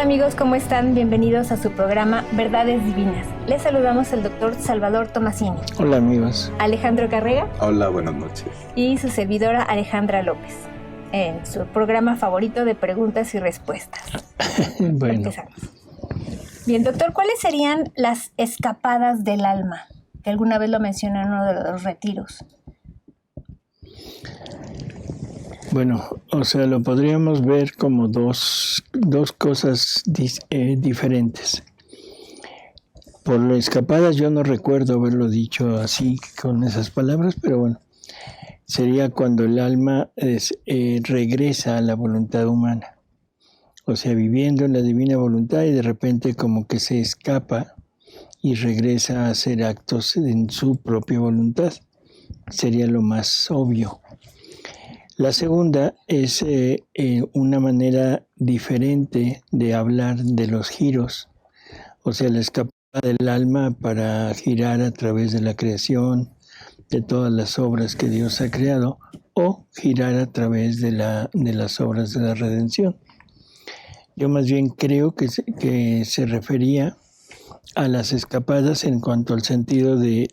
amigos, ¿cómo están? Bienvenidos a su programa Verdades Divinas. Les saludamos el doctor Salvador Tomasini. Hola amigos. Alejandro Carrega. Hola, buenas noches. Y su servidora Alejandra López, en su programa favorito de preguntas y respuestas. Bueno. Empezamos. Bien, doctor, ¿cuáles serían las escapadas del alma? Que alguna vez lo mencioné en uno de los retiros. Bueno, o sea, lo podríamos ver como dos cosas diferentes. Por las escapadas yo no recuerdo haberlo dicho así con esas palabras, pero bueno, sería cuando el alma regresa a la voluntad humana. O sea, viviendo en la divina voluntad y de repente como que se escapa y regresa a hacer actos en su propia voluntad. Sería lo más obvio. La segunda es una manera diferente de hablar de los giros, o sea, la escapada del alma para girar a través de la creación, de todas las obras que Dios ha creado, o girar a través de las obras de la redención. Yo más bien creo que se refería a las escapadas en cuanto al sentido de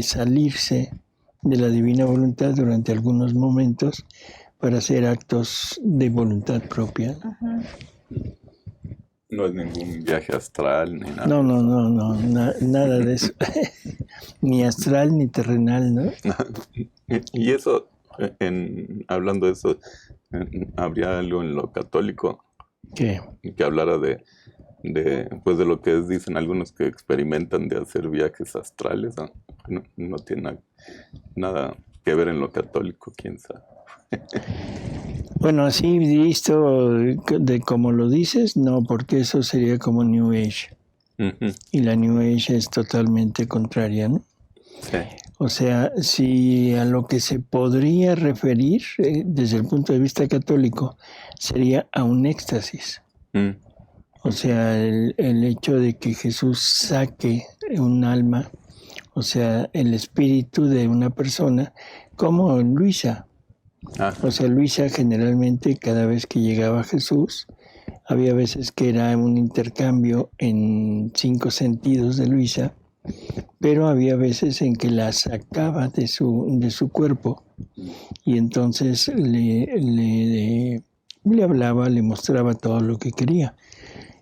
salirse de la divina voluntad durante algunos momentos para hacer actos de voluntad propia. No es ningún viaje astral ni nada. No, nada de eso. Ni astral ni terrenal, ¿no? Y eso, hablando de eso, ¿habría algo en lo católico? ¿Qué? Que hablara de lo que dicen algunos que experimentan de hacer viajes astrales. No tiene nada que ver en lo católico, quién sabe. Bueno, así visto de como lo dices, no, porque eso sería como New Age. Uh-huh. Y la New Age es totalmente contraria, ¿no? Sí. O sea, si a lo que se podría referir desde el punto de vista católico sería a un éxtasis. O sea, el hecho de que Jesús saque un alma, o sea, el espíritu de una persona, como Luisa. O sea, Luisa generalmente cada vez que llegaba a Jesús, había veces que era un intercambio en 5 sentidos de Luisa, pero había veces en que la sacaba de su cuerpo y entonces le hablaba, le mostraba todo lo que quería.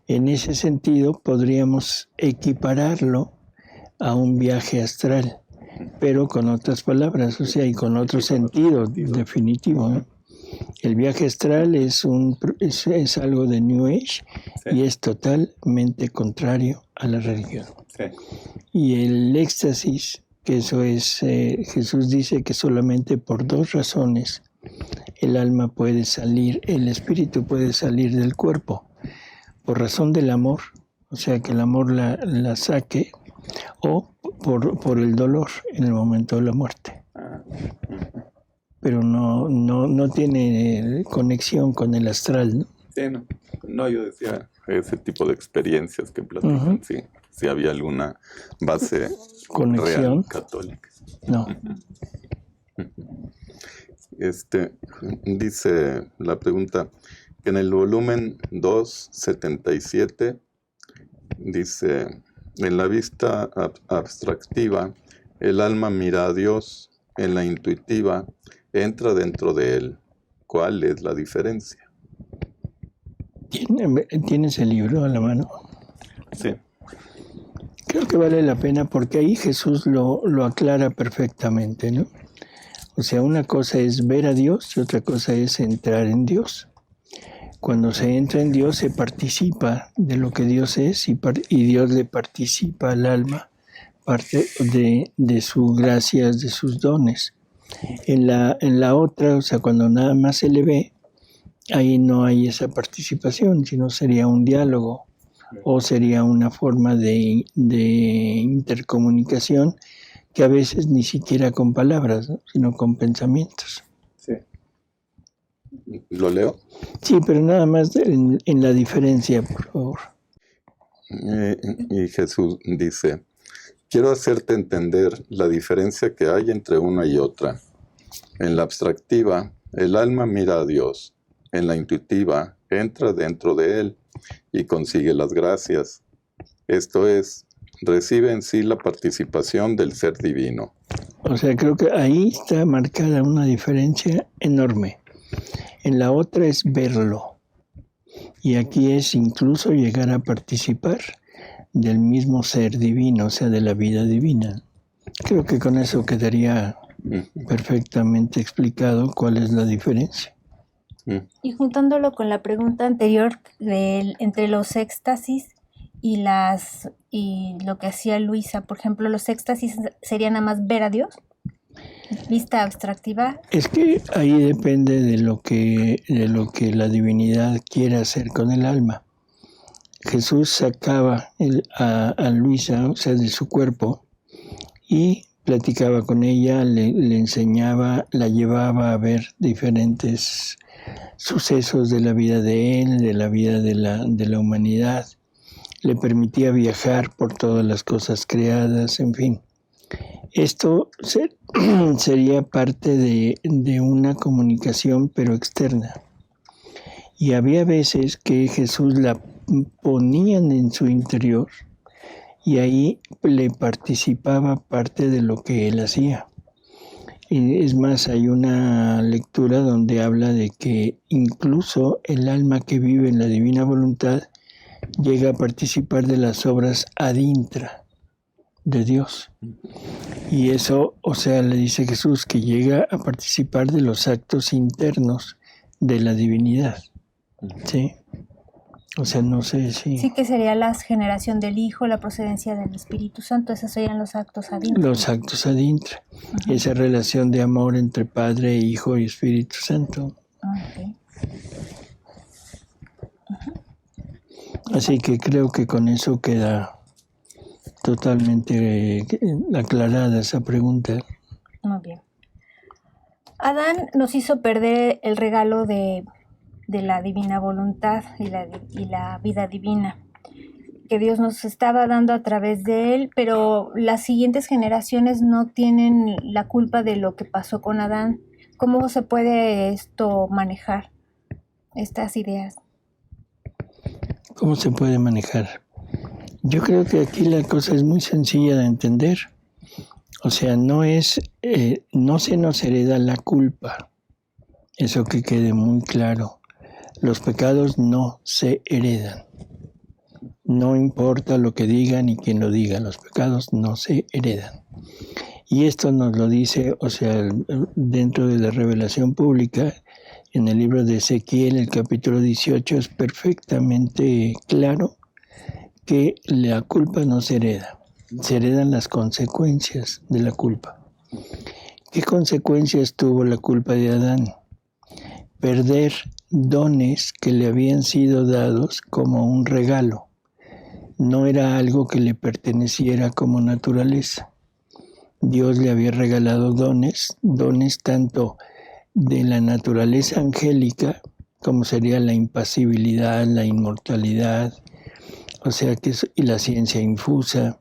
En ese sentido podríamos equipararlo a un viaje astral, pero con otras palabras, o sea, y con otro sentido definitivo, ¿no? El viaje astral es algo de New Age, sí, y es totalmente contrario a la religión. Sí. Y el éxtasis, que eso es, Jesús dice que solamente por 2 razones el alma puede salir, el espíritu puede salir del cuerpo. Por razón del amor, o sea, que el amor la saque, o por el dolor en el momento de la muerte. Pero no tiene conexión con el astral, ¿no? Sí, no, yo decía ese tipo de experiencias que platican, uh-huh, sí, si había alguna base conexión real católica. No. Dice la pregunta que en el volumen 277 dice: en la vista abstractiva, el alma mira a Dios; en la intuitiva, entra dentro de él. ¿Cuál es la diferencia? ¿Tienes el libro a la mano? Sí. Creo que vale la pena porque ahí Jesús lo aclara perfectamente, ¿no? O sea, una cosa es ver a Dios y otra cosa es entrar en Dios. Cuando se entra en Dios se participa de lo que Dios es y Dios le participa al alma, parte de sus gracias, de sus dones. En la otra, o sea, cuando nada más se le ve, ahí no hay esa participación, sino sería un diálogo o sería una forma de intercomunicación que a veces ni siquiera con palabras, ¿no?, sino con pensamientos. Sí. ¿Lo leo? Sí, pero nada más en la diferencia, por favor. Y Jesús dice: quiero hacerte entender la diferencia que hay entre una y otra. En la abstractiva, el alma mira a Dios; en la intuitiva, entra dentro de él. y consigue las gracias. Esto es, recibe en sí la participación del ser divino. O sea, creo que ahí está marcada una diferencia enorme. En la otra es verlo. Y aquí es incluso llegar a participar del mismo ser divino, o sea, de la vida divina. Creo que con eso quedaría perfectamente explicado cuál es la diferencia. Y juntándolo con la pregunta anterior entre los éxtasis y lo que hacía Luisa, por ejemplo, los éxtasis serían nada más ver a Dios, vista abstractiva. Es que ahí depende de lo que la divinidad quiera hacer con el alma. Jesús sacaba a Luisa, o sea, de su cuerpo, y platicaba con ella, le enseñaba, la llevaba a ver diferentes sucesos de la vida de él, de la vida de la humanidad. Le permitía viajar por todas las cosas creadas, en fin. Esto sería parte de una comunicación, pero externa. Y había veces que Jesús la ponían en su interior y ahí le participaba parte de lo que él hacía. Y es más, hay una lectura donde habla de que incluso el alma que vive en la divina voluntad llega a participar de las obras ad intra de Dios. Y eso, o sea, le dice Jesús que llega a participar de los actos internos de la divinidad. ¿Sí? O sea, no sé si... Sí, que sería la generación del Hijo, la procedencia del Espíritu Santo, esos serían los actos ad intra. Los actos ad intra. Esa relación de amor entre Padre, Hijo y Espíritu Santo. Okay. Así que creo que con eso queda totalmente aclarada esa pregunta. Muy bien. Adán nos hizo perder el regalo de la divina voluntad y la vida divina que Dios nos estaba dando a través de él, pero las siguientes generaciones no tienen la culpa de lo que pasó con Adán. ¿Cómo se puede esto manejar, estas ideas? ¿Cómo se puede manejar? Yo creo que aquí la cosa es muy sencilla de entender. O sea, no se nos hereda la culpa. Eso que quede muy claro. Los pecados no se heredan. No importa lo que digan ni quién lo diga, los pecados no se heredan. Y esto nos lo dice, o sea, dentro de la revelación pública, en el libro de Ezequiel, el capítulo 18, es perfectamente claro que la culpa no se hereda. Se heredan las consecuencias de la culpa. ¿Qué consecuencias tuvo la culpa de Adán? Perder dones que le habían sido dados como un regalo. No era algo que le perteneciera como naturaleza. Dios le había regalado dones tanto de la naturaleza angélica, como sería la impasibilidad, la inmortalidad, o sea, y la ciencia infusa,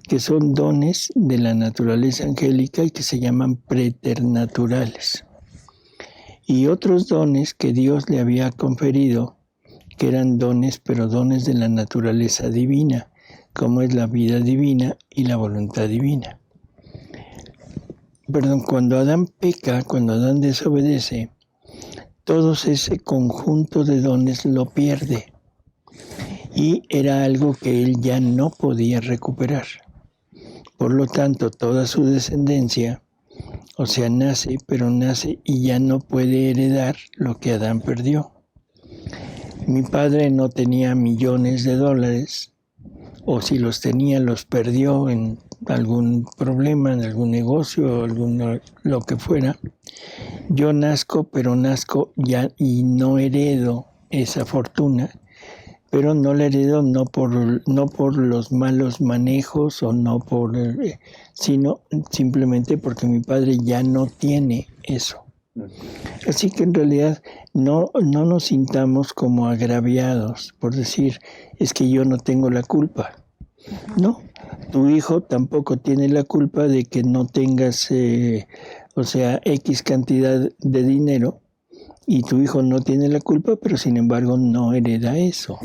que son dones de la naturaleza angélica y que se llaman preternaturales. Y otros dones que Dios le había conferido, que eran dones, pero dones de la naturaleza divina, como es la vida divina y la voluntad divina. Perdón, cuando Adán peca, cuando Adán desobedece, todo ese conjunto de dones lo pierde. Y era algo que él ya no podía recuperar. Por lo tanto, toda su descendencia, o sea, nace y ya no puede heredar lo que Adán perdió. Mi padre no tenía millones de dólares, o si los tenía, los perdió en algún problema, en algún negocio, lo que fuera. Yo nazco ya y no heredo esa fortuna, pero no la heredo no por los malos manejos o sino simplemente porque mi padre ya no tiene eso. Así que en realidad no nos sintamos como agraviados por decir, es que yo no tengo la culpa. No, tu hijo tampoco tiene la culpa de que no tengas, X cantidad de dinero, y tu hijo no tiene la culpa, pero sin embargo no hereda eso.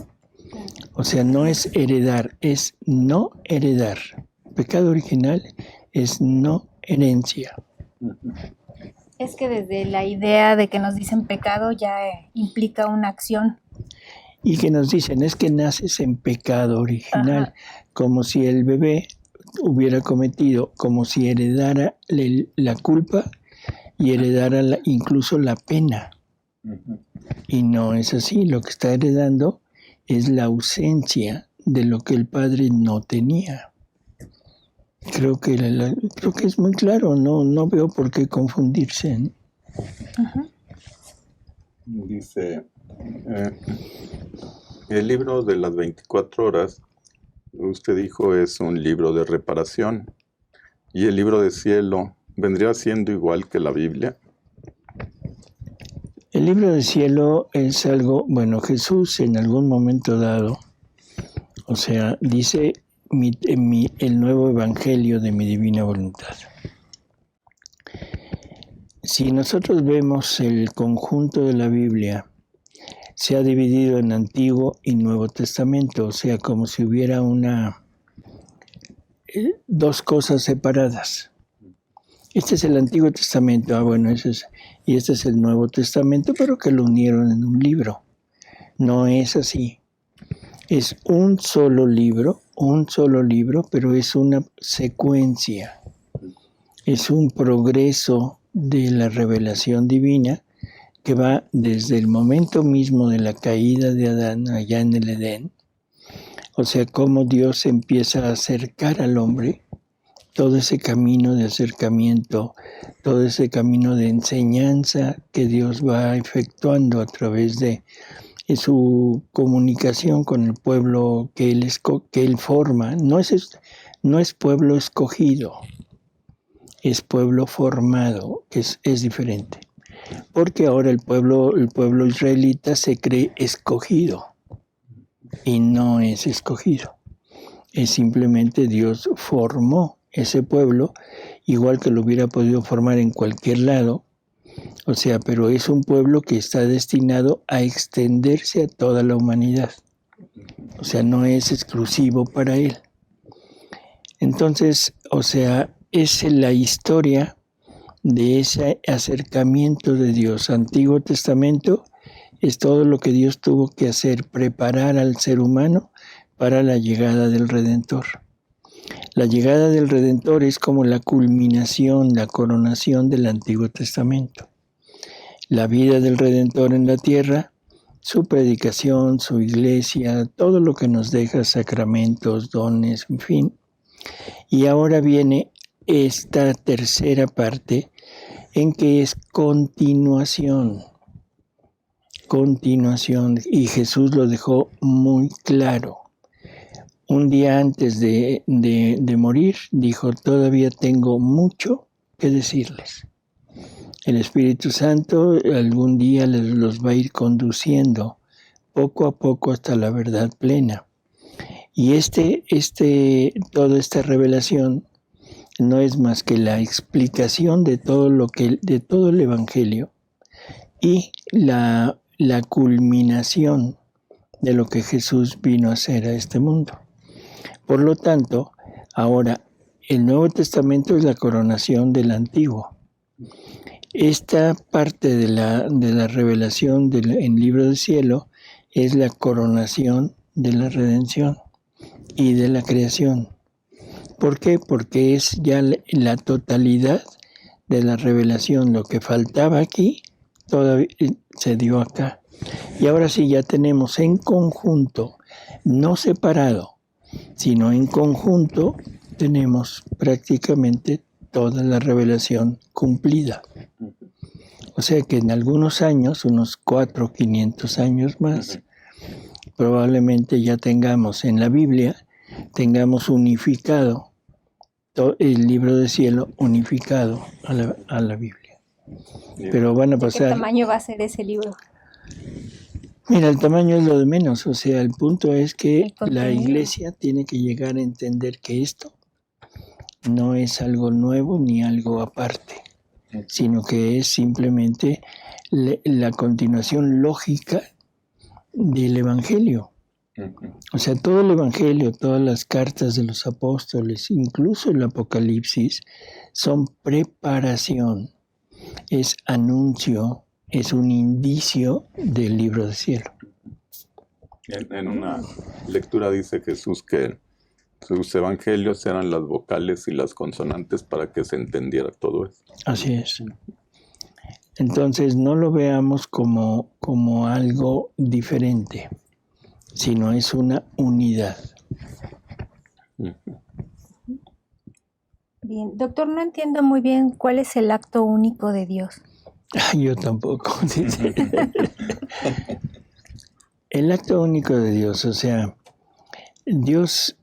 O sea, no es heredar, es no heredar. Pecado original es no herencia. Es que desde la idea de que nos dicen pecado ya implica una acción. Y que nos dicen, es que naces en pecado original, Ajá. como si el bebé hubiera cometido, como si heredara la culpa y heredara incluso la pena. Y no es así, lo que está heredando es la ausencia de lo que el padre no tenía. Creo que es muy claro, no veo por qué confundirse, ¿no? Dice, el libro de las 24 horas, usted dijo, es un libro de reparación. ¿Y el libro de cielo vendría siendo igual que la Biblia? El libro del cielo es algo, bueno, Jesús en algún momento dado, o sea, dice el nuevo evangelio de mi divina voluntad. Si nosotros vemos el conjunto de la Biblia, se ha dividido en Antiguo y Nuevo Testamento, o sea, como si hubiera dos cosas separadas. Este es el Antiguo Testamento, bueno, y este es el Nuevo Testamento, pero que lo unieron en un libro. No es así. Es un solo libro, pero es una secuencia. Es un progreso de la revelación divina que va desde el momento mismo de la caída de Adán allá en el Edén, o sea, cómo Dios empieza a acercar al hombre, todo ese camino de acercamiento, todo ese camino de enseñanza que Dios va efectuando a través de su comunicación con el pueblo que él forma. No es pueblo escogido, es pueblo formado, que es diferente. Porque ahora el pueblo israelita se cree escogido y no es escogido. Es simplemente Dios formó ese pueblo, igual que lo hubiera podido formar en cualquier lado, o sea, pero es un pueblo que está destinado a extenderse a toda la humanidad, o sea, no es exclusivo para él. Entonces, o sea, es la historia de ese acercamiento de Dios. Antiguo Testamento es todo lo que Dios tuvo que hacer, preparar al ser humano para la llegada del Redentor. La llegada del Redentor es como la culminación, la coronación del Antiguo Testamento. La vida del Redentor en la tierra, su predicación, su iglesia, todo lo que nos deja, sacramentos, dones, en fin. Y ahora viene esta tercera parte en que es continuación, y Jesús lo dejó muy claro. Un día antes de morir, dijo, todavía tengo mucho que decirles. El Espíritu Santo algún día los va a ir conduciendo poco a poco hasta la verdad plena. Y toda esta revelación no es más que la explicación de todo el Evangelio y la culminación de lo que Jesús vino a hacer a este mundo. Por lo tanto, ahora el Nuevo Testamento es la coronación del Antiguo. Esta parte de la revelación en Libro del Cielo es la coronación de la redención y de la creación. ¿Por qué? Porque es ya la totalidad de la revelación. Lo que faltaba aquí todavía se dio acá. Y ahora sí ya tenemos en conjunto, no separado, sino en conjunto, tenemos prácticamente toda la revelación cumplida. O sea que en algunos años, unos 400 o 500 años más, probablemente ya tengamos en la Biblia, tengamos unificado el libro del cielo, unificado a la Biblia. Pero van a pasar... ¿Qué tamaño va a ser ese libro? Mira, el tamaño es lo de menos, o sea, el punto es que la iglesia tiene que llegar a entender que esto no es algo nuevo ni algo aparte, sino que es simplemente la continuación lógica del Evangelio. O sea, todo el Evangelio, todas las cartas de los apóstoles, incluso el Apocalipsis, son preparación, es anuncio, es un indicio del libro del cielo. En una lectura dice Jesús que sus evangelios eran las vocales y las consonantes para que se entendiera todo eso. Así es. Entonces no lo veamos como algo diferente, sino es una unidad. Bien, doctor, no entiendo muy bien cuál es el acto único de Dios. Yo tampoco. El acto único de Dios, o sea, Dios,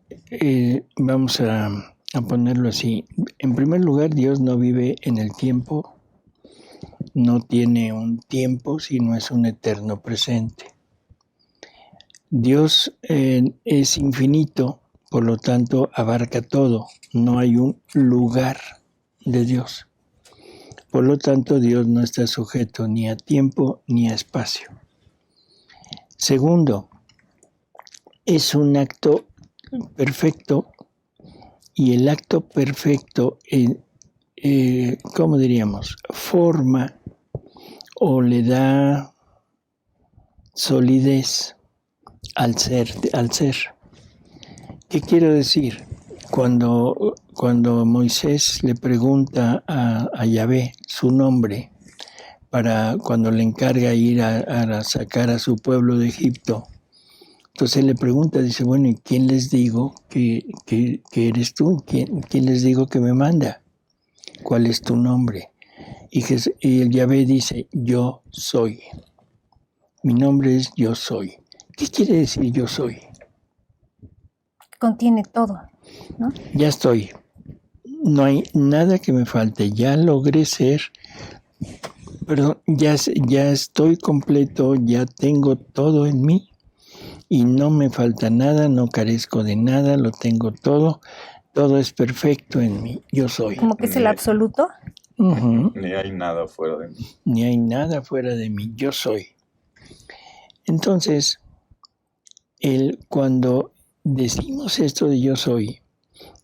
vamos a ponerlo así. En primer lugar, Dios no vive en el tiempo, no tiene un tiempo, sino es un eterno presente. Dios es infinito, por lo tanto abarca todo, no hay un lugar de Dios. Por lo tanto, Dios no está sujeto ni a tiempo ni a espacio. Segundo, es un acto perfecto, y el acto perfecto, ¿cómo diríamos? Forma o le da solidez al ser. ¿Qué quiero decir? Cuando Moisés le pregunta a Yahvé su nombre, para cuando le encarga ir a sacar a su pueblo de Egipto, entonces le pregunta, dice, bueno, ¿y quién les digo que eres tú? ¿Quién les digo que me manda? ¿Cuál es tu nombre? Y el Yahvé dice, yo soy. Mi nombre es yo soy. ¿Qué quiere decir yo soy? Contiene todo, ¿no? Ya estoy. No hay nada que me falte. Ya logré ser. Perdón, ya estoy completo, ya tengo todo en mí. Y no me falta nada, no carezco de nada, lo tengo todo. Todo es perfecto en mí. Yo soy. Como que es el absoluto. Uh-huh. Ni hay nada fuera de mí. Ni hay nada fuera de mí. Yo soy. Entonces, cuando decimos esto de yo soy,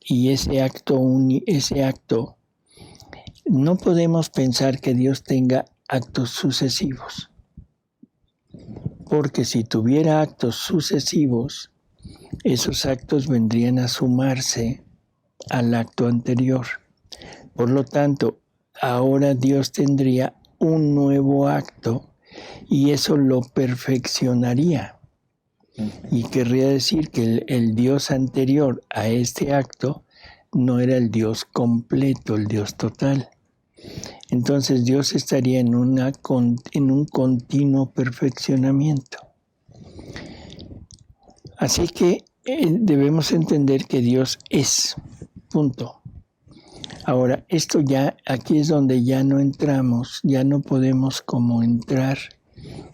y ese acto, no podemos pensar que Dios tenga actos sucesivos. Porque si tuviera actos sucesivos, esos actos vendrían a sumarse al acto anterior. Por lo tanto, ahora Dios tendría un nuevo acto y eso lo perfeccionaría. Y querría decir que el Dios anterior a este acto no era el Dios completo, el Dios total. Entonces Dios estaría en un continuo perfeccionamiento. Así que debemos entender que Dios es, punto. Ahora, esto ya, aquí es donde ya no entramos, ya no podemos como entrar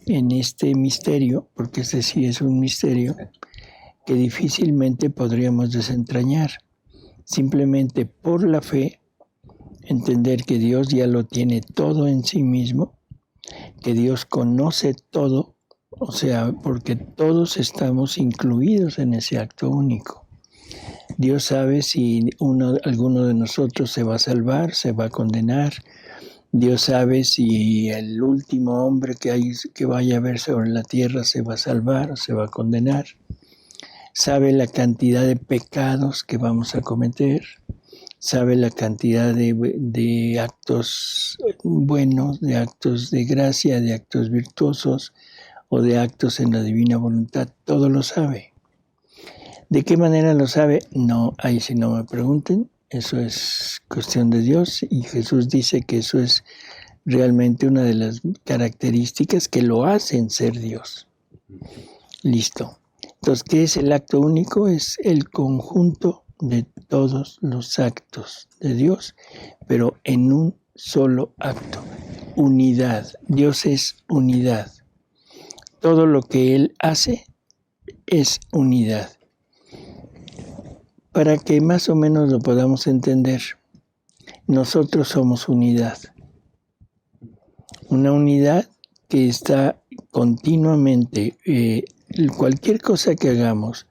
en este misterio, porque este sí es un misterio que difícilmente podríamos desentrañar. Simplemente por la fe, entender que Dios ya lo tiene todo en sí mismo, que Dios conoce todo, o sea, porque todos estamos incluidos en ese acto único. Dios sabe si alguno de nosotros se va a salvar, se va a condenar. Dios sabe si el último hombre que vaya a haber sobre la tierra se va a salvar o se va a condenar. Sabe la cantidad de pecados que vamos a cometer. Sabe la cantidad de actos buenos, de actos de gracia, de actos virtuosos o de actos en la divina voluntad. Todo lo sabe. ¿De qué manera lo sabe? No, ahí sí no me pregunten. Eso es cuestión de Dios y Jesús dice que eso es realmente una de las características que lo hacen ser Dios. Listo. Entonces, ¿qué es el acto único? Es el conjunto de todos los actos de Dios, pero en un solo acto. Unidad. Dios es unidad. Todo lo que Él hace es unidad. Para que más o menos lo podamos entender, nosotros somos unidad. Una unidad que está continuamente Cualquier cosa que hagamos,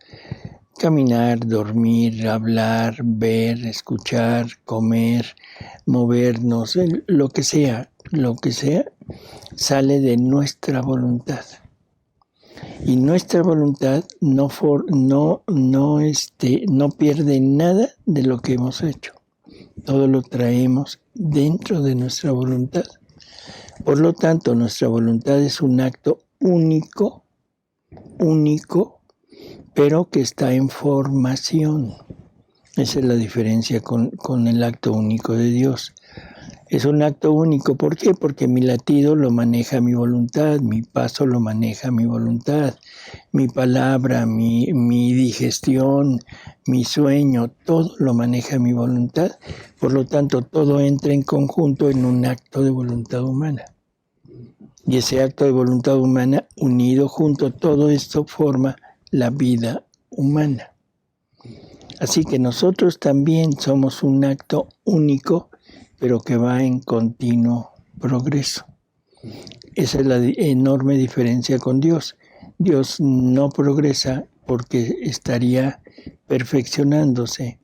caminar, dormir, hablar, ver, escuchar, comer, movernos, lo que sea, sale de nuestra voluntad. Y nuestra voluntad no pierde nada de lo que hemos hecho. Todo lo traemos dentro de nuestra voluntad. Por lo tanto, nuestra voluntad es un acto único, pero que está en formación. Esa es la diferencia con el acto único de Dios. Es un acto único. ¿Por qué? Porque mi latido lo maneja mi voluntad, mi paso lo maneja mi voluntad, mi palabra, mi digestión, mi sueño, todo lo maneja mi voluntad. Por lo tanto, todo entra en conjunto en un acto de voluntad humana. Y ese acto de voluntad humana, unido junto, todo esto forma la vida humana. Así que nosotros también somos un acto único, pero que va en continuo progreso. Esa es la enorme diferencia con Dios. Dios no progresa porque estaría perfeccionándose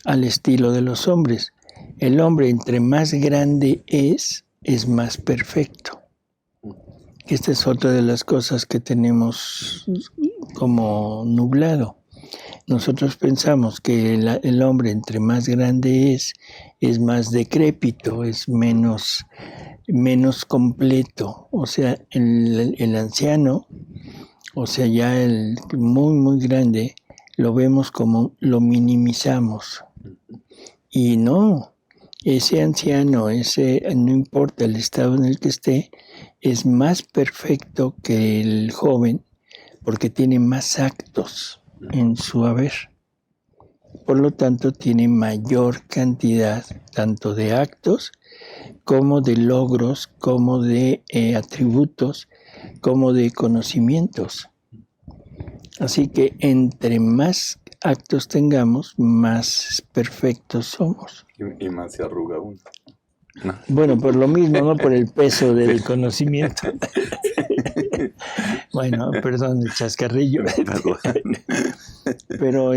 al estilo de los hombres. El hombre, entre más grande es más perfecto. Esta es otra de las cosas que tenemos como nublado. Nosotros pensamos que el hombre, entre más grande es más decrépito, es menos completo. O sea, el anciano, o sea, ya el muy, muy grande, lo vemos como lo minimizamos. Y no, ese anciano, no importa el estado en el que esté, es más perfecto que el joven porque tiene más actos en su haber. Por lo tanto, tiene mayor cantidad tanto de actos como de logros, como de atributos, como de conocimientos. Así que entre más actos tengamos, más perfectos somos. Y más se arruga uno. No. Bueno, por lo mismo, no por el peso del conocimiento. Bueno, perdón el chascarrillo. Pero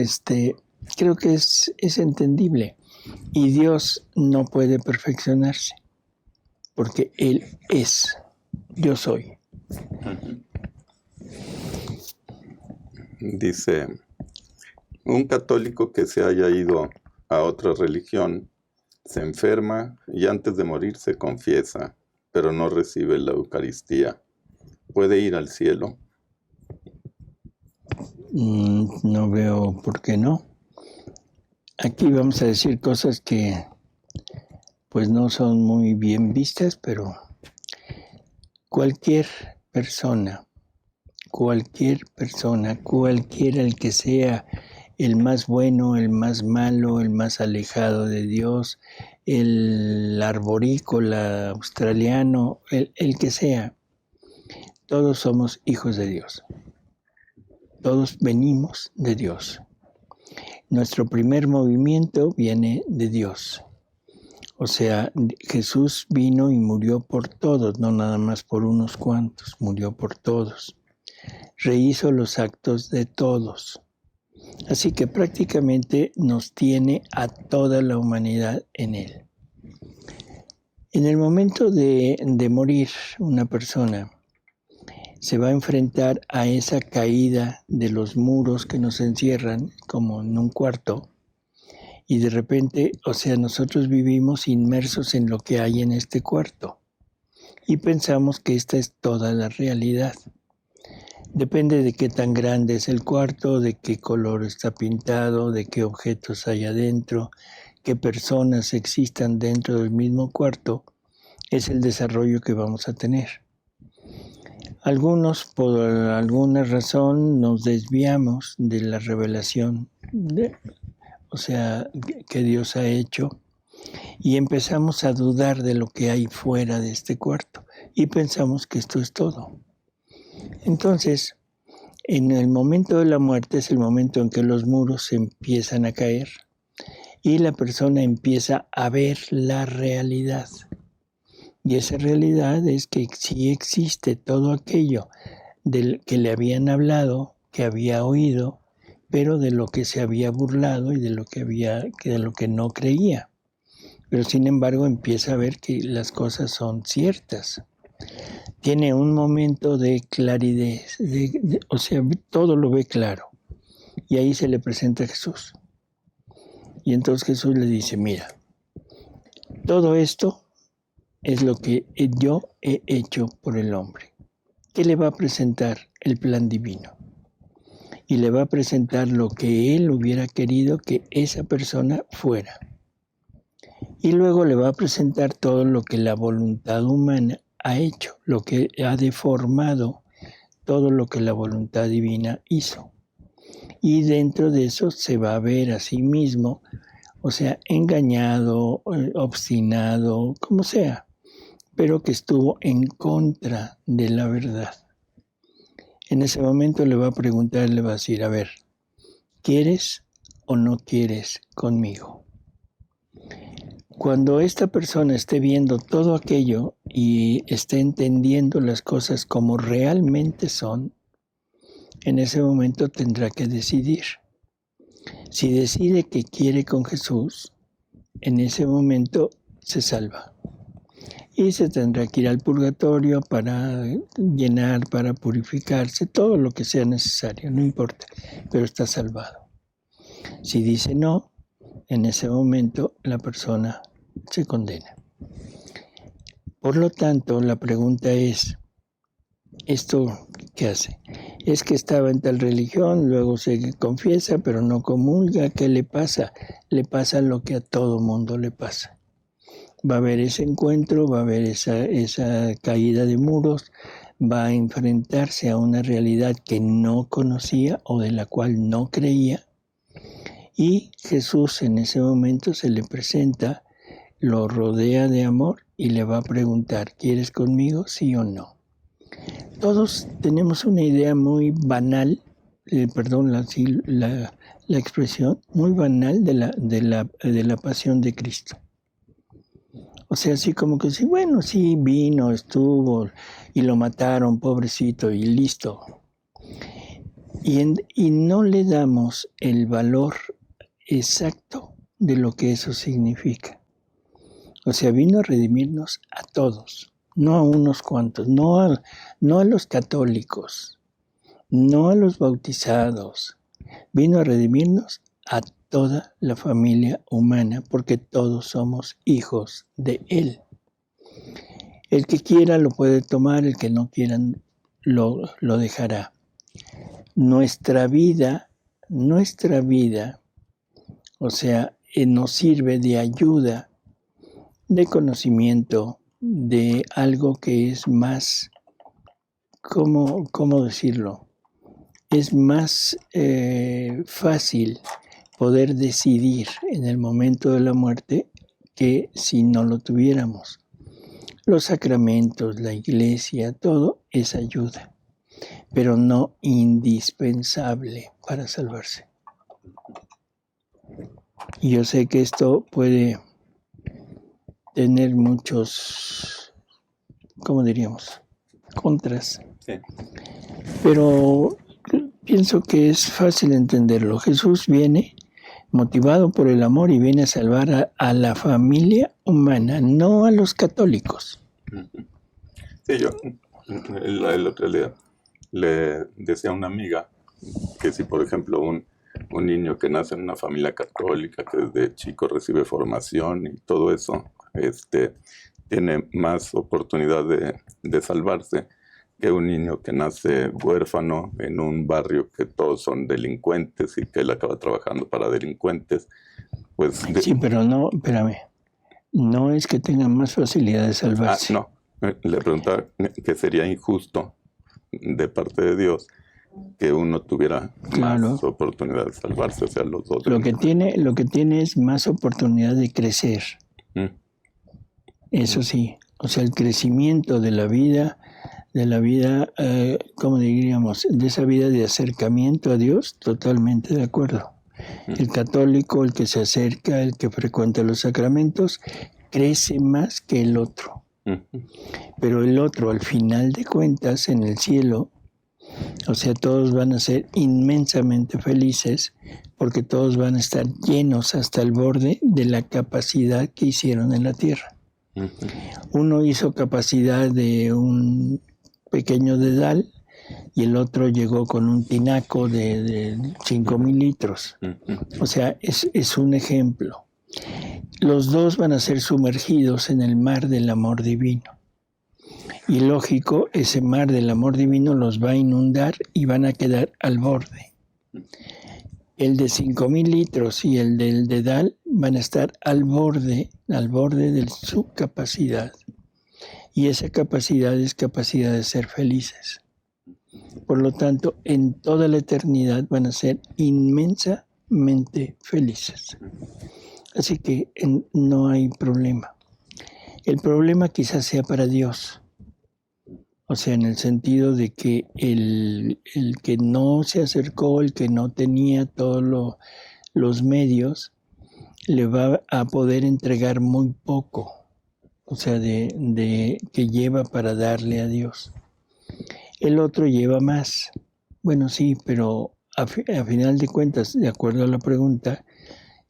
creo que es entendible. Y Dios no puede perfeccionarse, porque Él es. Yo soy. Dice, un católico que se haya ido a otra religión se enferma y antes de morir se confiesa, pero no recibe la Eucaristía. ¿Puede ir al cielo? No veo por qué no. Aquí vamos a decir cosas que pues no son muy bien vistas, pero cualquiera el que sea el más bueno, el más malo, el más alejado de Dios, el arborícola australiano, el que sea, todos somos hijos de Dios. Todos venimos de Dios. Nuestro primer movimiento viene de Dios. O sea, Jesús vino y murió por todos, no nada más por unos cuantos, murió por todos. Rehizo los actos de todos. Así que prácticamente nos tiene a toda la humanidad en Él. En el momento de morir una persona, se va a enfrentar a esa caída de los muros que nos encierran como en un cuarto y de repente, o sea, nosotros vivimos inmersos en lo que hay en este cuarto y pensamos que esta es toda la realidad. Depende de qué tan grande es el cuarto, de qué color está pintado, de qué objetos hay adentro, qué personas existan dentro del mismo cuarto, es el desarrollo que vamos a tener. Algunos, por alguna razón, nos desviamos de la revelación, que Dios ha hecho, y empezamos a dudar de lo que hay fuera de este cuarto, y pensamos que esto es todo. Entonces, en el momento de la muerte es el momento en que los muros empiezan a caer, y la persona empieza a ver la realidad. Y esa realidad es que sí existe todo aquello del que le habían hablado, que había oído, pero de lo que se había burlado y de lo que no creía. Pero sin embargo empieza a ver que las cosas son ciertas. Tiene un momento de claridad, o sea, todo lo ve claro. Y ahí se le presenta a Jesús. Y entonces Jesús le dice, mira, todo esto es lo que yo he hecho por el hombre. ¿Qué le va a presentar? El plan divino. Y le va a presentar lo que él hubiera querido que esa persona fuera. Y luego le va a presentar todo lo que la voluntad humana ha hecho, lo que ha deformado todo lo que la voluntad divina hizo. Y dentro de eso se va a ver a sí mismo, o sea, engañado, obstinado, como sea, pero que estuvo en contra de la verdad. En ese momento le va a preguntar, le va a decir, a ver, ¿quieres o no quieres conmigo? Cuando esta persona esté viendo todo aquello y esté entendiendo las cosas como realmente son, en ese momento tendrá que decidir. Si decide que quiere con Jesús, en ese momento se salva. Y se tendrá que ir al purgatorio para llenar, para purificarse, todo lo que sea necesario, no importa, pero está salvado. Si dice no, en ese momento la persona se condena. Por lo tanto, la pregunta es, ¿esto qué hace? Es que estaba en tal religión, luego se confiesa, pero no comulga. ¿Qué le pasa? Le pasa lo que a todo mundo le pasa. Va a haber ese encuentro, va a haber esa caída de muros, va a enfrentarse a una realidad que no conocía o de la cual no creía. Y Jesús en ese momento se le presenta, lo rodea de amor y le va a preguntar, ¿quieres conmigo, sí o no? Todos tenemos una idea muy banal, perdón la expresión, muy banal de la pasión de Cristo. O sea, así como que sí, bueno, sí, vino, estuvo y lo mataron, pobrecito, y listo. Y no le damos el valor exacto de lo que eso significa. O sea, vino a redimirnos a todos, no a unos cuantos, no a los católicos, no a los bautizados. Vino a redimirnos a toda la familia humana, porque todos somos hijos de Él. El que quiera lo puede tomar, el que no quiera lo dejará. Nuestra vida, o sea, nos sirve de ayuda, de conocimiento, de algo que es más, ¿cómo decirlo? Es más fácil poder decidir en el momento de la muerte que si no lo tuviéramos. Los sacramentos, la iglesia, todo es ayuda, pero no indispensable para salvarse. Y yo sé que esto puede tener muchos, ¿cómo diríamos? Contras. Sí. Pero pienso que es fácil entenderlo. Jesús viene motivado por el amor y viene a salvar a la familia humana, no a los católicos. Sí, yo el otro día le decía a una amiga que si, por ejemplo, un niño que nace en una familia católica, que desde chico recibe formación y todo eso, tiene más oportunidad de salvarse que un niño que nace huérfano en un barrio que todos son delincuentes y que él acaba trabajando para delincuentes. Pues sí, pero no, espérame, no es que tenga más facilidad de salvarse. No, le preguntaba que sería injusto de parte de Dios que uno tuviera más oportunidad de salvarse, o sea, los dos. Lo que tiene es más oportunidad de crecer. Eso sí, o sea, el crecimiento de la vida, ¿cómo diríamos? De esa vida de acercamiento a Dios, totalmente de acuerdo. El católico, el que se acerca, el que frecuenta los sacramentos, crece más que el otro. Pero el otro, al final de cuentas, en el cielo, O sea, todos van a ser inmensamente felices porque todos van a estar llenos hasta el borde de la capacidad que hicieron en la tierra. Uno hizo capacidad de un pequeño dedal y el otro llegó con un tinaco de 5,000 litros. O sea, es un ejemplo. Los dos van a ser sumergidos en el mar del amor divino. Y lógico, ese mar del amor divino los va a inundar y van a quedar al borde. El de 5,000 litros y el del dedal van a estar al borde de su capacidad. Y esa capacidad es capacidad de ser felices. Por lo tanto, en toda la eternidad van a ser inmensamente felices. Así que no hay problema. El problema quizás sea para Dios. O sea, en el sentido de que el que no se acercó, el que no tenía todos los medios, le va a poder entregar muy poco. O sea, de que lleva para darle a Dios. El otro lleva más. Bueno, sí, pero a final de cuentas, de acuerdo a la pregunta,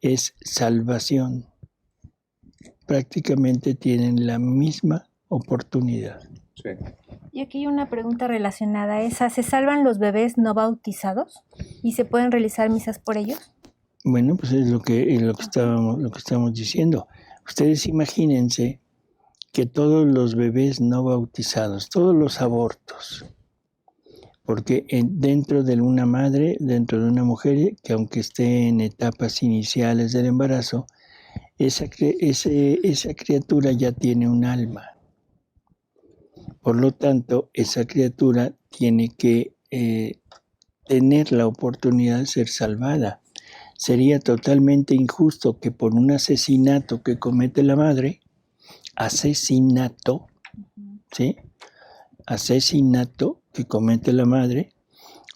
es salvación. Prácticamente tienen la misma oportunidad. Sí. Y aquí hay una pregunta relacionada a esa. ¿Se salvan los bebés no bautizados? ¿Y se pueden realizar misas por ellos? Bueno, pues es lo que estábamos diciendo. Ustedes imagínense que todos los bebés no bautizados, todos los abortos, porque dentro de una madre, dentro de una mujer, que aunque esté en etapas iniciales del embarazo, esa criatura ya tiene un alma. Por lo tanto, esa criatura tiene que tener la oportunidad de ser salvada. Sería totalmente injusto que por un asesinato que comete la madre, asesinato que comete la madre,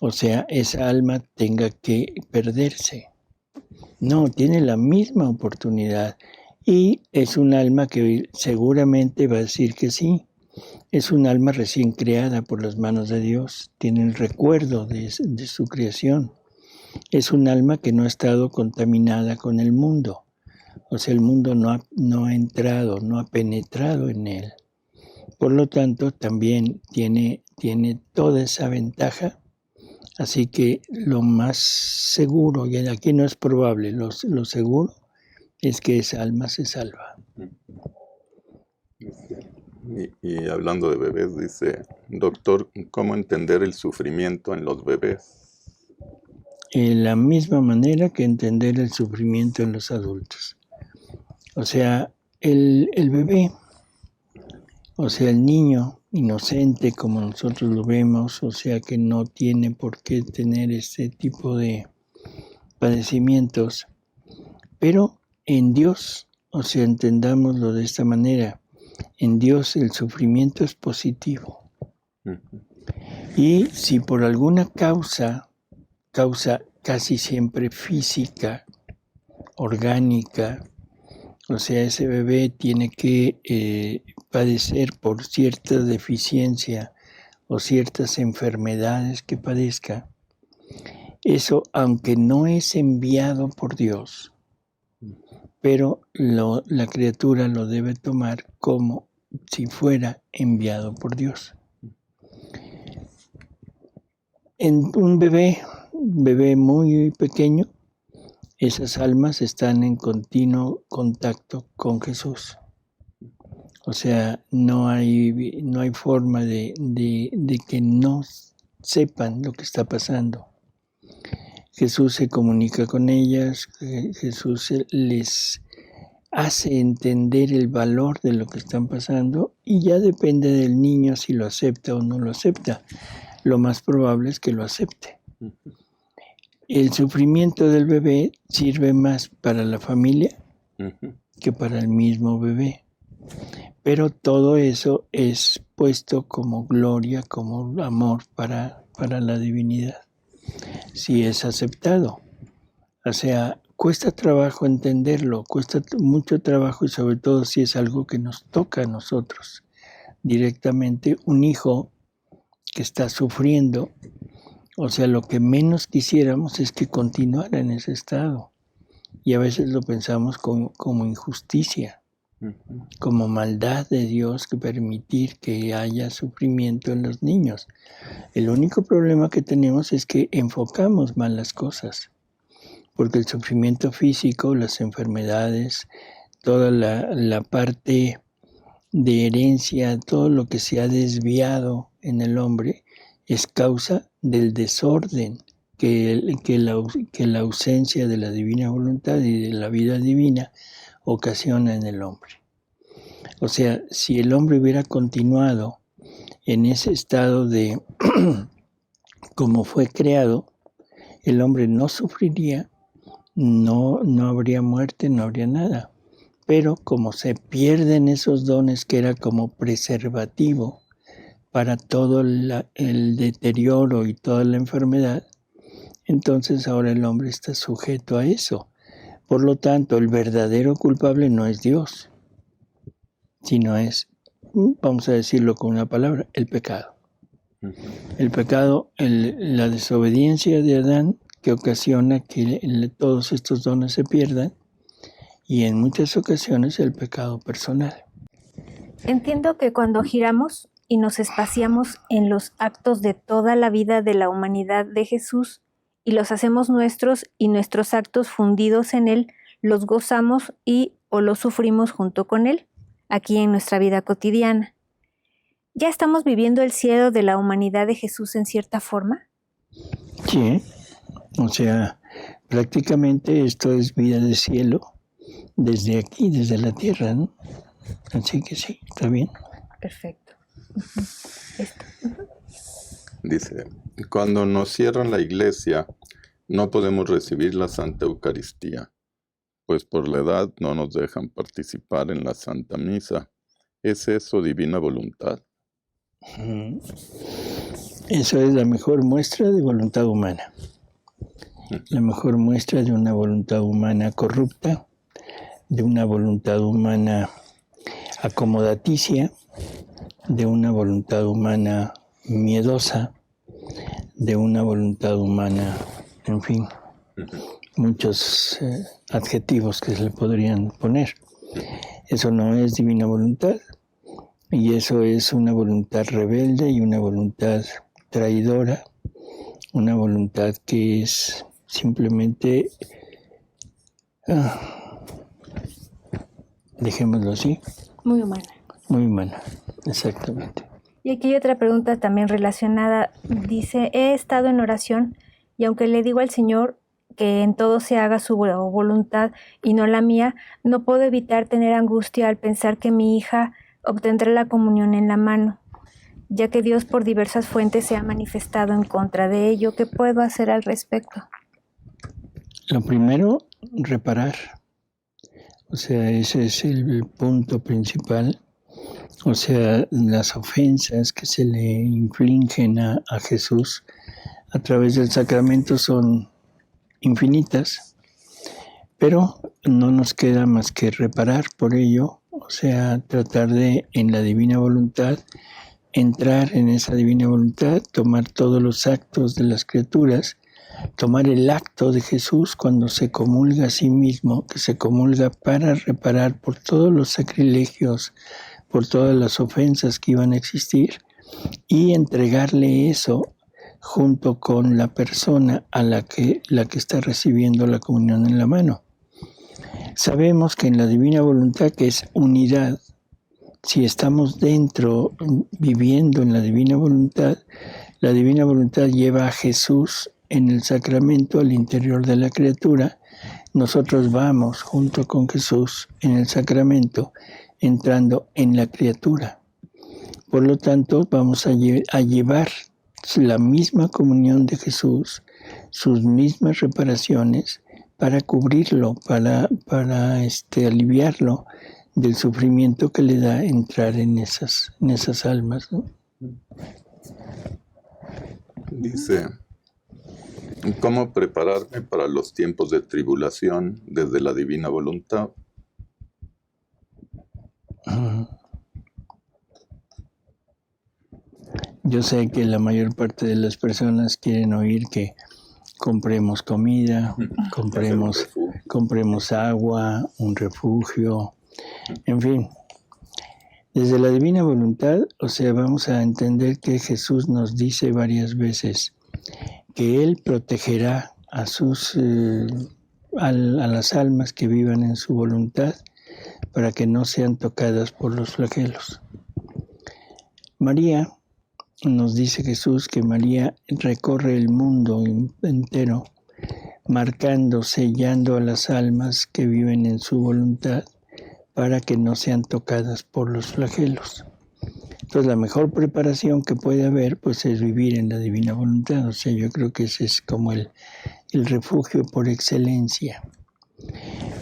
o sea, esa alma tenga que perderse. No, tiene la misma oportunidad y es un alma que seguramente va a decir que sí. Es un alma recién creada por las manos de Dios, tiene el recuerdo de su creación. Es un alma que no ha estado contaminada con el mundo. O sea, el mundo no ha entrado, no ha penetrado en él. Por lo tanto, también tiene toda esa ventaja. Así que lo más seguro, y aquí no es probable, lo seguro es que esa alma se salva. Y hablando de bebés, dice, doctor, ¿cómo entender el sufrimiento en los bebés? De la misma manera que entender el sufrimiento en los adultos. O sea, el bebé, o sea, el niño inocente como nosotros lo vemos, o sea, que no tiene por qué tener este tipo de padecimientos, pero en Dios, o sea, entendámoslo de esta manera, en Dios el sufrimiento es positivo. Y si por alguna causa casi siempre física, orgánica, o sea, ese bebé tiene que padecer por cierta deficiencia o ciertas enfermedades que padezca, eso, aunque no es enviado por Dios, pero la criatura lo debe tomar como si fuera enviado por Dios. En un bebé muy pequeño, esas almas están en continuo contacto con Jesús. O sea, no hay forma de que no sepan lo que está pasando. Jesús se comunica con ellas, Jesús les hace entender el valor de lo que están pasando y ya depende del niño si lo acepta o no lo acepta. Lo más probable es que lo acepte. El sufrimiento del bebé sirve más para la familia que para el mismo bebé. Pero todo eso es puesto como gloria, como amor para la divinidad, si es aceptado. O sea, cuesta trabajo entenderlo, cuesta mucho trabajo y sobre todo si es algo que nos toca a nosotros directamente. Un hijo que está sufriendo, o sea, lo que menos quisiéramos es que continuara en ese estado. Y a veces lo pensamos como injusticia, como maldad de Dios que permitir que haya sufrimiento en los niños. El único problema que tenemos es que enfocamos mal las cosas, porque el sufrimiento físico, las enfermedades, toda la parte de herencia, todo lo que se ha desviado en el hombre es causa del desorden que la ausencia de la divina voluntad y de la vida divina ocasiona en el hombre. O sea, si el hombre hubiera continuado en ese estado de como fue creado, el hombre no sufriría, no habría muerte, no habría nada. Pero como se pierden esos dones que era como preservativo para todo el deterioro y toda la enfermedad, entonces ahora el hombre está sujeto a eso. Por lo tanto, el verdadero culpable no es Dios, sino es, vamos a decirlo con una palabra, el pecado. El pecado, la desobediencia de Adán, que ocasiona que todos estos dones se pierdan, y en muchas ocasiones el pecado personal. Entiendo que cuando giramos y nos espaciamos en los actos de toda la vida de la humanidad de Jesús y los hacemos nuestros y nuestros actos fundidos en Él, los gozamos o los sufrimos junto con Él, aquí en nuestra vida cotidiana. ¿Ya estamos viviendo el cielo de la humanidad de Jesús en cierta forma? Sí, o sea, prácticamente esto es vida de cielo desde aquí, desde la tierra, ¿no? Así que sí, está bien. Perfecto. Dice, cuando nos cierran la iglesia, no podemos recibir la Santa Eucaristía, pues por la edad no nos dejan participar en la Santa Misa. ¿Es eso divina voluntad? Eso es la mejor muestra de voluntad humana. La mejor muestra de una voluntad humana corrupta, de una voluntad humana acomodaticia, de una voluntad humana miedosa, de una voluntad humana, en fin, muchos adjetivos que se le podrían poner. Eso no es divina voluntad, y eso es una voluntad rebelde y una voluntad traidora, una voluntad que es simplemente, dejémoslo así. Muy humana. Muy humana, exactamente. Y aquí hay otra pregunta también relacionada. Dice, he estado en oración y aunque le digo al Señor que en todo se haga su voluntad y no la mía, no puedo evitar tener angustia al pensar que mi hija obtendrá la comunión en la mano, ya que Dios por diversas fuentes se ha manifestado en contra de ello. ¿Qué puedo hacer al respecto? Lo primero, reparar. O sea, ese es el punto principal. O sea, las ofensas que se le infligen a Jesús a través del sacramento son infinitas, pero no nos queda más que reparar por ello, o sea, tratar de, en la divina voluntad, entrar en esa divina voluntad, tomar todos los actos de las criaturas, tomar el acto de Jesús cuando se comulga a sí mismo, que se comulga para reparar por todos los sacrilegios, por todas las ofensas que iban a existir, y entregarle eso junto con la persona a la que está recibiendo la comunión en la mano. Sabemos que en la divina voluntad, que es unidad, si estamos dentro, viviendo en la divina voluntad lleva a Jesús en el sacramento al interior de la criatura. Nosotros vamos junto con Jesús en el sacramento, entrando en la criatura. Por lo tanto, vamos a llevar la misma comunión de Jesús, sus mismas reparaciones, para cubrirlo, para aliviarlo del sufrimiento que le da entrar en esas almas, ¿no? Dice, ¿cómo prepararme para los tiempos de tribulación desde la divina voluntad? Yo sé que la mayor parte de las personas quieren oír que compremos comida, compremos agua, un refugio, en fin. Desde la divina voluntad, o sea, vamos a entender que Jesús nos dice varias veces que Él protegerá a las almas que vivan en su voluntad para que no sean tocadas por los flagelos. María, nos dice Jesús que María recorre el mundo entero, marcando, sellando a las almas que viven en su voluntad para que no sean tocadas por los flagelos. Entonces la mejor preparación que puede haber pues es vivir en la divina voluntad. O sea, yo creo que ese es como el refugio por excelencia.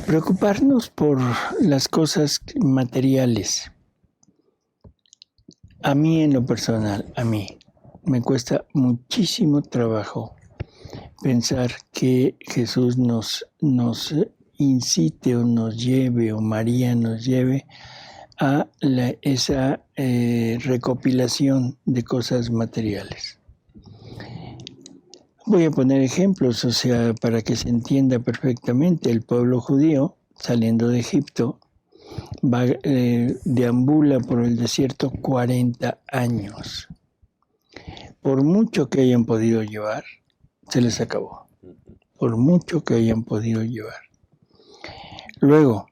Preocuparnos por las cosas materiales. A mí en lo personal, me cuesta muchísimo trabajo pensar que Jesús nos incite o nos lleve, o María nos lleve a esa recopilación de cosas materiales. Voy a poner ejemplos, o sea, para que se entienda perfectamente. El pueblo judío, saliendo de Egipto, deambula por el desierto 40 años. Por mucho que hayan podido llevar, se les acabó. Por mucho que hayan podido llevar. Luego,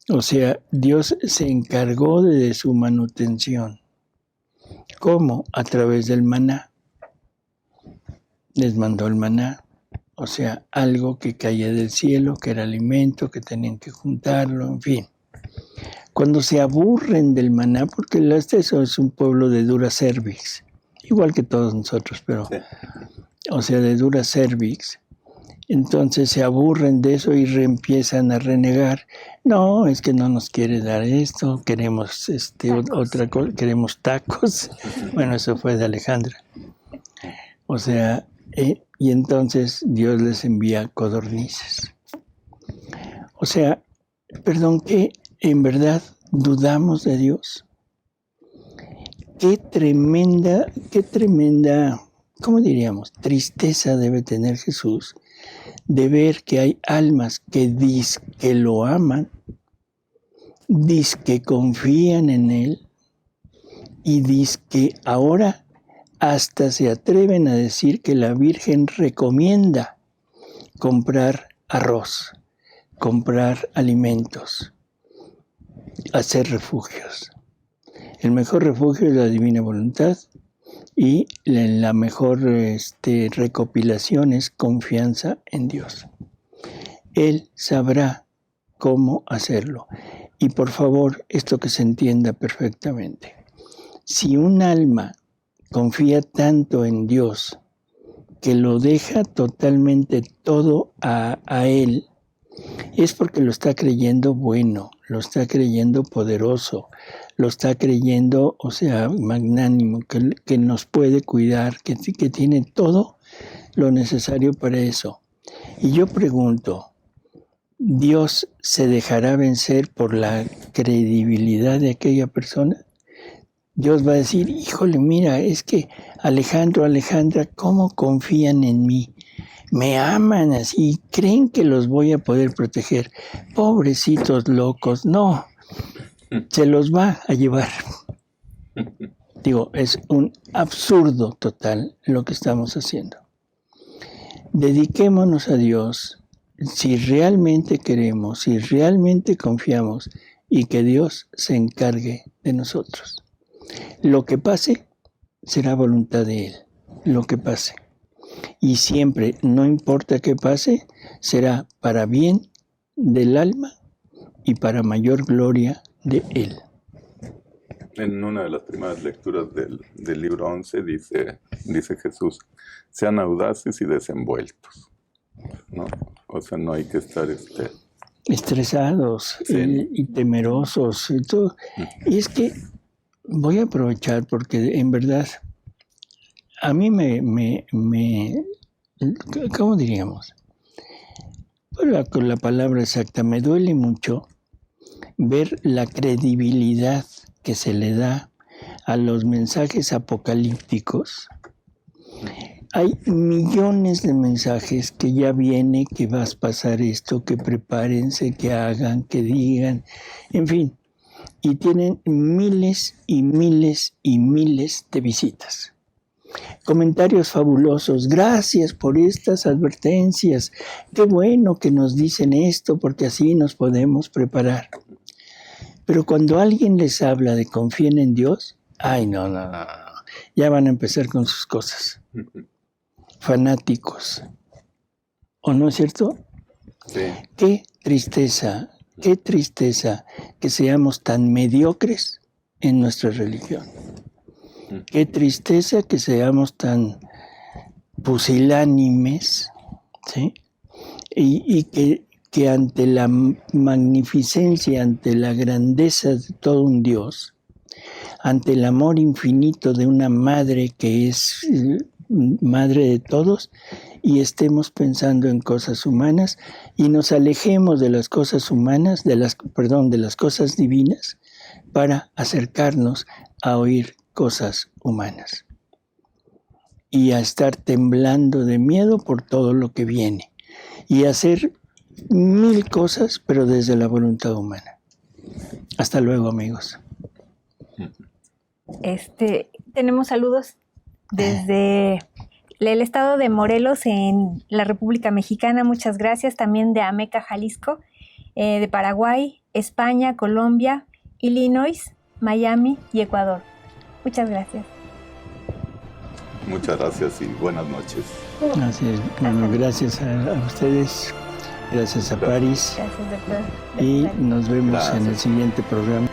o sea, Dios se encargó de su manutención. ¿Cómo? A través del maná. Les mandó el maná. O sea, algo que caía del cielo, que era alimento, que tenían que juntarlo, en fin. Cuando se aburren del maná, porque eso es un pueblo de dura cervix, igual que todos nosotros, pero, o sea, de dura cervix, entonces se aburren de eso y empiezan a renegar. No, es que no nos quiere dar esto, queremos otra cosa, queremos tacos. Bueno, eso fue de Alejandra. O sea, y entonces Dios les envía codornices. O sea, perdón, que en verdad dudamos de Dios. Qué tremenda, ¿cómo diríamos? Tristeza debe tener Jesús de ver que hay almas que dizque lo aman, dizque confían en Él y dizque ahora hasta se atreven a decir que la Virgen recomienda comprar arroz, comprar alimentos, hacer refugios. El mejor refugio es la divina voluntad y la mejor recopilación es confianza en Dios. Él sabrá cómo hacerlo. Y por favor, esto que se entienda perfectamente. Si un alma confía tanto en Dios que lo deja totalmente todo a Él, es porque lo está creyendo bueno, lo está creyendo poderoso, lo está creyendo, o sea, magnánimo, que nos puede cuidar, que tiene todo lo necesario para eso. Y yo pregunto, ¿Dios se dejará vencer por la credibilidad de aquella persona? Dios va a decir, híjole, mira, es que Alejandro, Alejandra, ¿cómo confían en mí? Me aman así, creen que los voy a poder proteger. Pobrecitos locos, no, se los va a llevar. Digo, es un absurdo total lo que estamos haciendo. Dediquémonos a Dios si realmente queremos, si realmente confiamos y que Dios se encargue de nosotros. Lo que pase será voluntad de Él, lo que pase. Y siempre, no importa qué pase, será para bien del alma y para mayor gloria de Él. En una de las primeras lecturas del libro 11 dice Jesús, sean audaces y desenvueltos, ¿no? O sea, no hay que estar estresados, sí, y temerosos y todo. Y es que voy a aprovechar porque en verdad a mí ¿cómo diríamos? Con la palabra exacta, me duele mucho ver la credibilidad que se le da a los mensajes apocalípticos, hay millones de mensajes que ya viene, que vas a pasar esto, que prepárense, que hagan, que digan, en fin. Y tienen miles y miles y miles de visitas. Comentarios fabulosos, gracias por estas advertencias, qué bueno que nos dicen esto porque así nos podemos preparar. Pero cuando alguien les habla de confíen en Dios, ay no, ya van a empezar con sus cosas. Fanáticos. ¿O no es cierto? Sí. Qué tristeza que seamos tan mediocres en nuestra religión. Qué tristeza que seamos tan pusilánimes, ¿sí? Y que ante la magnificencia, ante la grandeza de todo un Dios, ante el amor infinito de una madre que es madre de todos, y estemos pensando en cosas humanas y nos alejemos de las cosas humanas, de las cosas divinas, para acercarnos a oír cosas humanas y a estar temblando de miedo por todo lo que viene y hacer 1000 cosas, pero desde la voluntad humana. Hasta luego, amigos. Tenemos saludos desde el estado de Morelos en la República Mexicana, muchas gracias, también de Ameca, Jalisco, de Paraguay, España, Colombia, Illinois, Miami y Ecuador. Muchas gracias. Muchas gracias y buenas noches. Así es. Bueno, gracias a ustedes, gracias a Paris. Gracias, doctor. Y nos vemos Gracias. en el siguiente programa.